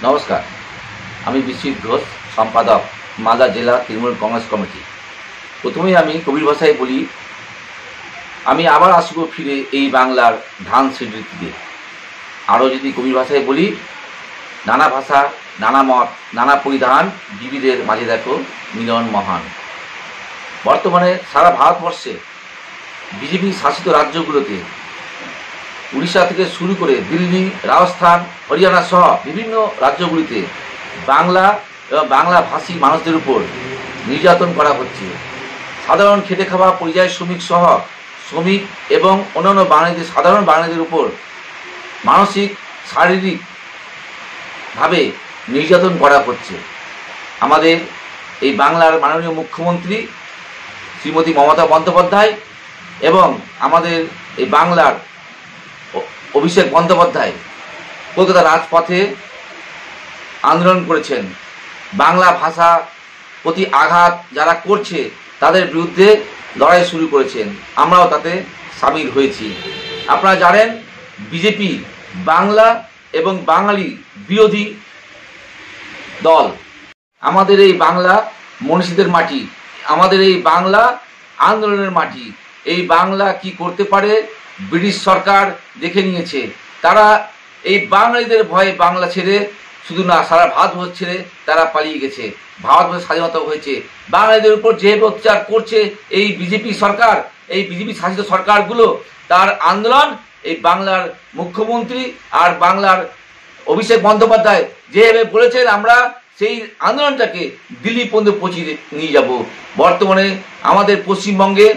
নমস্কার, আমি বিশ্বজিৎ ঘোষ, সম্পাদক, মালদা জেলা তৃণমূল কংগ্রেস কমিটি। প্রথমেই আমি কবির ভাষায় বলি, আমি আবার আসব ফিরে এই বাংলার ধান স্মৃতিতে। আরও যদি কবির ভাষায় বলি, নানা ভাষা, নানা মত, নানা পরিধান, বিবিধের মাঝে দেখো মিলন মহান। বর্তমানে সারা ভারতবর্ষে বিজেপি শাসিত রাজ্যগুলোতে উড়িষ্যা থেকে শুরু করে দিল্লি, রাজস্থান, হরিয়ানা সহ বিভিন্ন রাজ্যগুলিতে বাংলা এবং বাংলাভাষী মানুষদের উপর নির্যাতন করা হচ্ছে। সাধারণ খেটে খাওয়া পরিযায়ী শ্রমিক সহ শ্রমিক এবং অন্যান্য বাঙালিদের, সাধারণ বাঙালিদের উপর মানসিক, শারীরিকভাবে নির্যাতন করা হচ্ছে। আমাদের এই বাংলার মাননীয় মুখ্যমন্ত্রী শ্রীমতী মমতা বন্দ্যোপাধ্যায় এবং আমাদের এই বাংলার অভিষেক বন্দ্যোপাধ্যায় কলকাতা রাজপথে আন্দোলন করেছেন। বাংলা ভাষা প্রতি আঘাত যারা করছে তাদের বিরুদ্ধে লড়াই শুরু করেছেন। আমরাও তাতে সামিল হয়েছি। আপনারা জানেন, বিজেপি বাংলা এবং বাঙালি বিরোধী দল। আমাদের এই বাংলা মনীষীদের মাটি, আমাদের এই বাংলা আন্দোলনের মাটি। এই বাংলা কি করতে পারে ব্রিটিশ সরকার দেখে নিয়েছে। তারা এই বাঙালিদের ভয়ে বাংলা ছেড়ে, শুধু না সারা ভারতবর্ষ ছেড়ে তারা পালিয়ে গেছে। ভারতবর্ষের স্বাধীনতা হয়েছে। বাঙালিদের উপর যে অত্যাচার করছে এই বিজেপি সরকার, এই বিজেপি শাসিত সরকারগুলো, তার আন্দোলন এই বাংলার মুখ্যমন্ত্রী আর বাংলার অভিষেক বন্দ্যোপাধ্যায় যেভাবে বলেছেন, আমরা সেই আন্দোলনটাকে দিল্লি পর্যন্ত পৌঁছে নিয়ে যাব। বর্তমানে আমাদের পশ্চিমবঙ্গে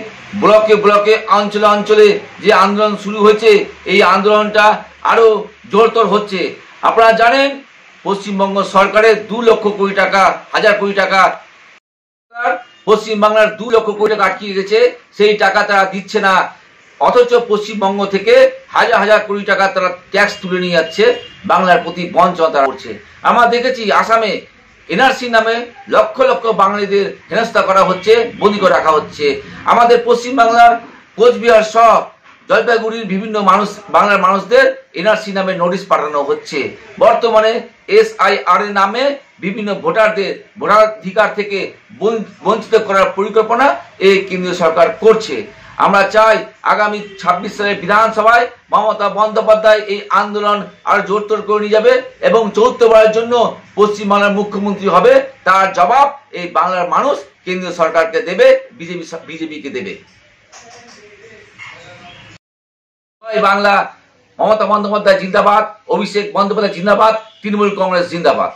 ব্লকে ব্লকে, অঞ্চলে অঞ্চলে যে আন্দোলন শুরু হয়েছে, এই আন্দোলনটা আরও জোরতর হচ্ছে। আপনারা জানেন, পশ্চিমবঙ্গ সরকারের 2 লক্ষ কোটি টাকা, 1000 কোটি টাকা পশ্চিমবাংলার 2 লক্ষ কোটি টাকা আটকে গেছে। সেই টাকা তারা দিচ্ছে না, অথচ পশ্চিমবঙ্গ থেকে হাজার হাজার কোটি টাকা তারা ট্যাক্স তুলে নিয়ে যাচ্ছে, বাংলার প্রতি বঞ্চনা তারা করছে। আমরা দেখেছি আসামে এনআরসি নামে লক্ষ লক্ষ বাঙালিদের হেনস্থা করা হচ্ছে, বন্দী করে রাখা হচ্ছে। আমাদের পশ্চিমবাংলার কোচবিহার সহ জলপাইগুড়ির বিভিন্ন মানুষ, বাংলার মানুষদের এনআরসি নামে নোটিশ পাঠানো হচ্ছে। বর্তমানে SIR এর নামে বিভিন্ন ভোটারদের ভোটাধিকার থেকে বঞ্চিত করার পরিকল্পনা এই কেন্দ্রীয় সরকার করছে। আমরা চাই আগামী 26 সালের বিধানসভায় মমতা বন্দ্যোপাধ্যায় এই আন্দোলন আরো জোরতর করে নিয়ে যাবে এবং 4র্থবারের জন্য পশ্চিমবাংলার মুখ্যমন্ত্রী হবে। তার জবাব এই বাংলার মানুষ কেন্দ্রীয় সরকারকে দেবে, বিজেপিকে দেবে। বাংলা, মমতা বন্দ্যোপাধ্যায় জিন্দাবাদ, অভিষেক বন্দ্যোপাধ্যায় জিন্দাবাদ, তৃণমূল কংগ্রেস জিন্দাবাদ।